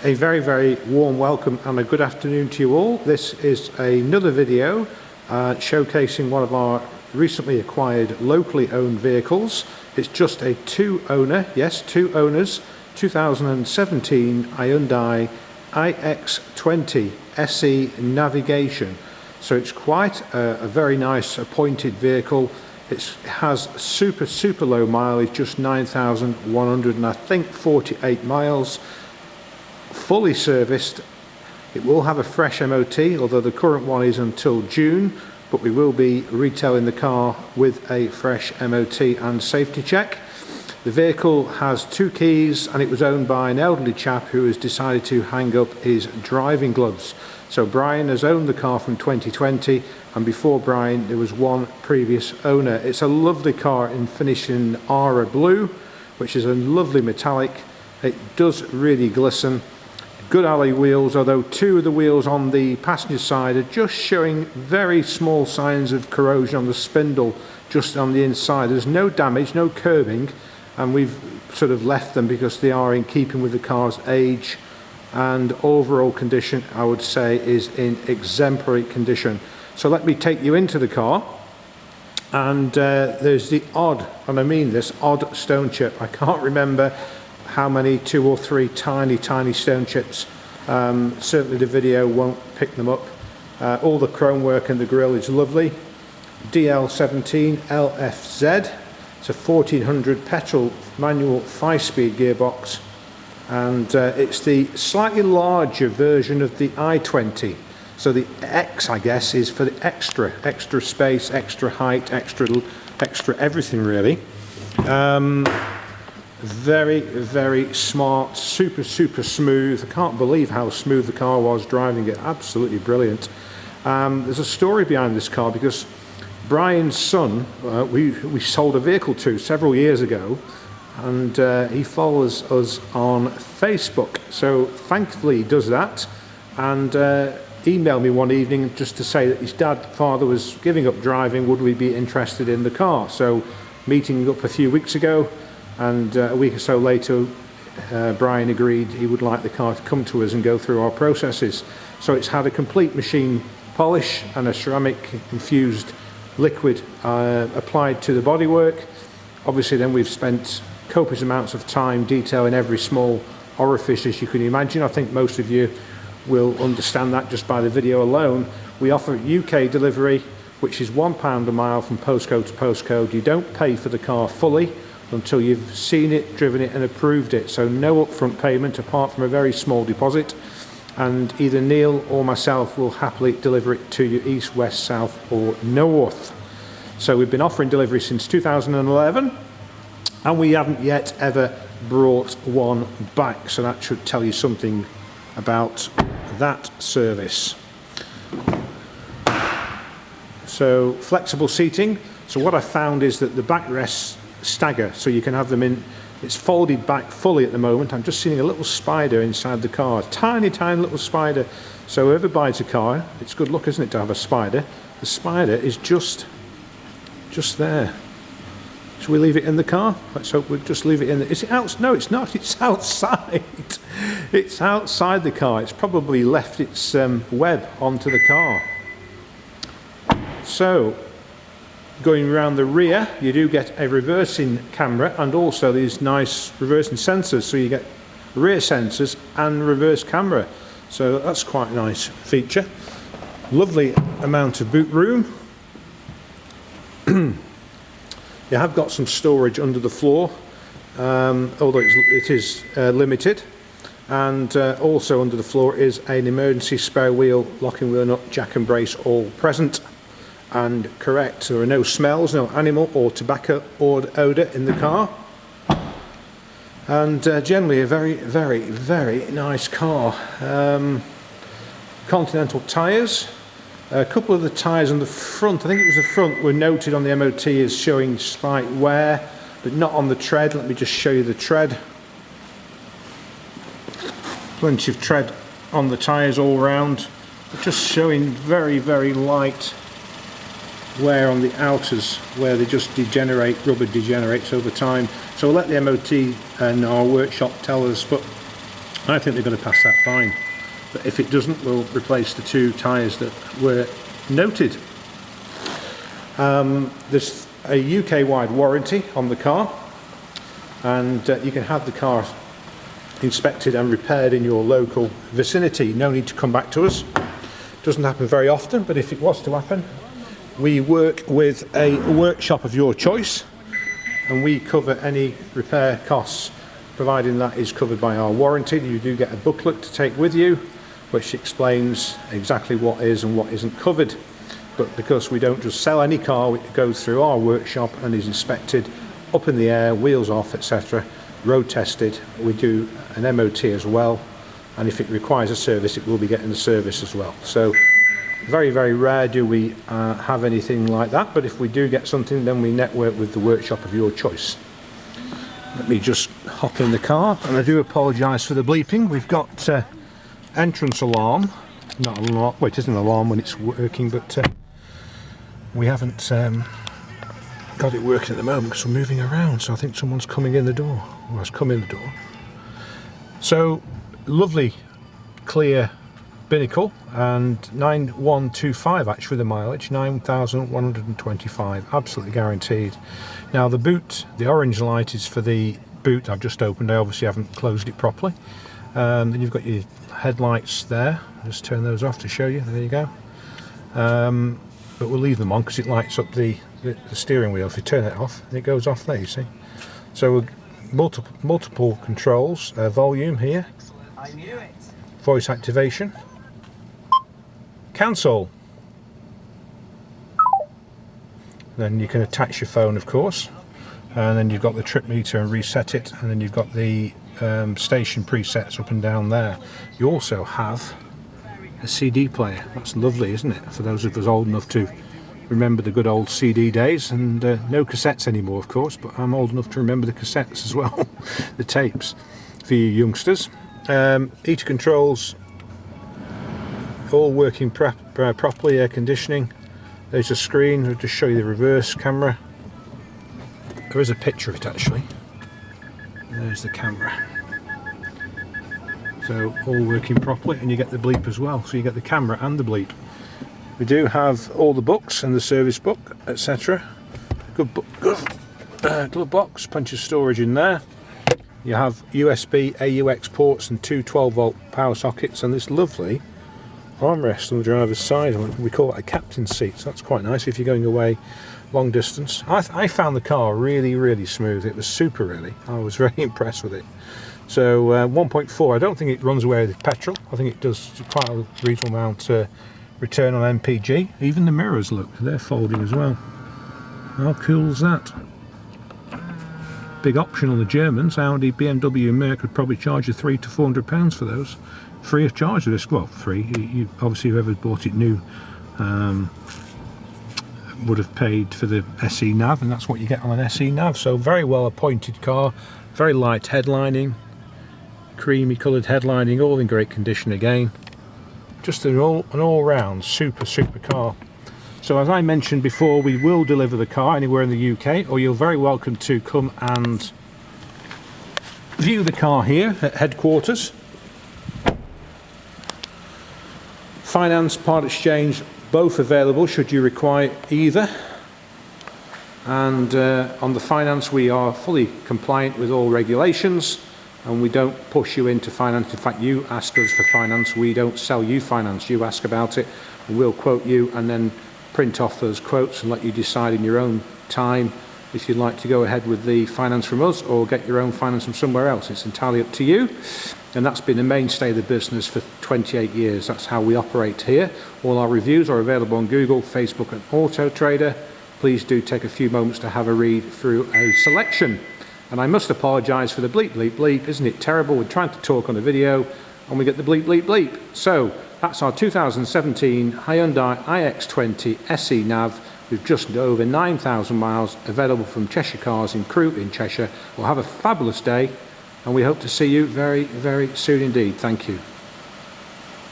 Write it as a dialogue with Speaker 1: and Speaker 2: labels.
Speaker 1: A very warm welcome and a good afternoon to you all. This is another video showcasing one of our recently acquired locally owned vehicles. It's just a two owners, 2017 Hyundai IX20 SE Navigation. So it's quite a very nice appointed vehicle. It has super low mileage, just 9,100 and I think 48 miles. Fully serviced. It will have a fresh MOT, although the current one is until June, but we will be retailing the car with a fresh MOT and safety check. The vehicle has 2 keys and it was owned by an elderly chap who has decided to hang up his driving gloves. So Brian has owned the car from 2020, and before Brian there was one previous owner. It's a lovely car in finishing Ara blue, which is a lovely metallic. It does really glisten. Good alloy wheels, although 2 of the wheels on the passenger side are just showing very small signs of corrosion on the spindle just on the inside. There's no damage, no curbing, and we've sort of left them because they are in keeping with the car's age, and overall condition I would say is in exemplary condition. So let me take you into the car, and there's the odd, and I mean this, odd stone chip. I can't remember how many, 2 or 3 tiny stone chips. Certainly the video won't pick them up. All the chrome work in the grille is lovely. DL17 LFZ. It's a 1400 petrol manual 5-speed gearbox, and it's the slightly larger version of the i20. So the X, I guess, is for the extra space, extra height, extra everything really. Very smart, super smooth. I can't believe how smooth the car was driving it. Absolutely brilliant. There's a story behind this car because Brian's son, we sold a vehicle to several years ago, and he follows us on Facebook. So thankfully he does that, and emailed me one evening just to say that his father was giving up driving. Would we be interested in the car? So meeting up a few weeks ago, and a week or so later Brian agreed he would like the car to come to us and go through our processes. So it's had a complete machine polish and a ceramic infused liquid applied to the bodywork. Obviously then we've spent copious amounts of time detailing every small orifice as you can imagine. I think most of you will understand that just by the video alone. We offer UK delivery, which is £1 a mile from postcode to postcode. You don't pay for the car fully until you've seen it, driven it and approved it. So no upfront payment apart from a very small deposit, and either Neil or myself will happily deliver it to you east, west, south or north. So we've been offering delivery since 2011 and we haven't yet ever brought one back, so that should tell you something about that service. So flexible seating. So what I found is that the backrests stagger, so you can have them in, it's folded back fully at the moment. I'm just seeing a little spider inside the car, tiny little spider. So whoever buys a car, it's good luck, isn't it, to have a spider. The spider is just there. Should we leave it in the car? Let's hope we'll just leave it in. Is it out? No, it's not. It's outside. It's outside the car. It's probably left its web onto the car. So going around the rear, you do get a reversing camera and also these nice reversing sensors, so you get rear sensors and reverse camera. So that's quite a nice feature. Lovely amount of boot room. You have got some storage under the floor, although it is limited, and also under the floor is an emergency spare wheel, locking wheel nut, jack and brace all present and correct. There are no smells, no animal or tobacco odour in the car, and generally a very nice car. Continental tyres. A couple of the tyres on the front, I think it was the front, were noted on the MOT as showing slight wear, but not on the tread. Let me just show you the tread. Plenty of tread on the tyres all round, but just showing very light wear on the outers where they just degenerate, rubber degenerates over time. So we'll let the MOT and our workshop tell us, but I think they're going to pass that fine. But if it doesn't, we'll replace the 2 tyres that were noted. There's a UK-wide warranty on the car, and you can have the car inspected and repaired in your local vicinity. No need to come back to us. Doesn't happen very often, but if it was to happen, we work with a workshop of your choice, and we cover any repair costs, providing that is covered by our warranty. You do get a booklet to take with you, which explains exactly what is and what isn't covered. But because we don't just sell any car, it goes through our workshop and is inspected up in the air, wheels off, etc., road tested. We do an MOT as well, and if it requires a service, it will be getting a service as well. So very, very rare do we have anything like that, but if we do get something, then we network with the workshop of your choice. Let me just hop in the car, and I do apologise for the bleeping. We've got entrance alarm, not an alarm, well, it isn't an alarm when it's working, but we haven't got it working at the moment because we're moving around, so I think someone's coming in the door, or has come in the door. So lovely clear binnacle, and 9125 actually the mileage, 9,125, absolutely guaranteed. Now the boot, the orange light is for the boot I've just opened. I obviously haven't closed it properly. Then you've got your headlights there, just turn those off to show you, there you go. But we'll leave them on because it lights up the steering wheel. If you turn it off, it goes off there, you see. So multiple controls, volume here,
Speaker 2: I knew it.
Speaker 1: voice activation, cancel. Then you can attach your phone, of course, and then you've got the trip meter and reset it, and then you've got the station presets up and down there. You also have a CD player. That's lovely, isn't it? For those of us old enough to remember the good old CD days, and no cassettes anymore, of course, but I'm old enough to remember the cassettes as well, the tapes, for you youngsters. Heater controls, all working properly, air conditioning. There's a screen, I'll just show you the reverse camera. There is a picture of it actually. There's the camera. So all working properly, and you get the bleep as well, so you get the camera and the bleep. We do have all the books and the service book, etc. Good glove box, plenty of storage in there. You have USB AUX ports and 2 12-volt power sockets, and this lovely armrest on the driver's side. We call it a captain's seat, so that's quite nice if you're going away long distance. I found the car really, really smooth. It was super, really. I was very impressed with it. So 1.4, I don't think it runs away with petrol. I think it does quite a reasonable amount return on MPG. Even the mirrors, look, they're folding as well. How cool is that? Big option on the Germans. Audi, BMW and Merc would probably charge you £300 to £400 for those. Free of charge with this, well, free. You obviously, whoever bought it new would have paid for the SE Nav, and that's what you get on an SE Nav. So very well appointed car, very light headlining, creamy coloured headlining, all in great condition again. Just an all-round super car. So as I mentioned before, we will deliver the car anywhere in the UK, or you're very welcome to come and view the car here at headquarters. Finance, part exchange, both available should you require either. And on the finance, we are fully compliant with all regulations, and we don't push you into finance. In fact, you ask us for finance, we don't sell you finance. You ask about it, and we'll quote you and then print off those quotes and let you decide in your own time if you'd like to go ahead with the finance from us or get your own finance from somewhere else. It's entirely up to you, and that's been the mainstay of the business for 28 years. That's how we operate here. All our reviews are available on Google, Facebook and Auto Trader. Please do take a few moments to have a read through a selection. And I must apologise for the bleep, bleep, bleep. Isn't it terrible? We're trying to talk on a video and we get the bleep, bleep, bleep. So that's our 2017 Hyundai iX20 SE Nav with just over 9,000 miles, available from Cheshire Cars in Crewe in Cheshire. We'll have a fabulous day, and we hope to see you very, very soon indeed. Thank you.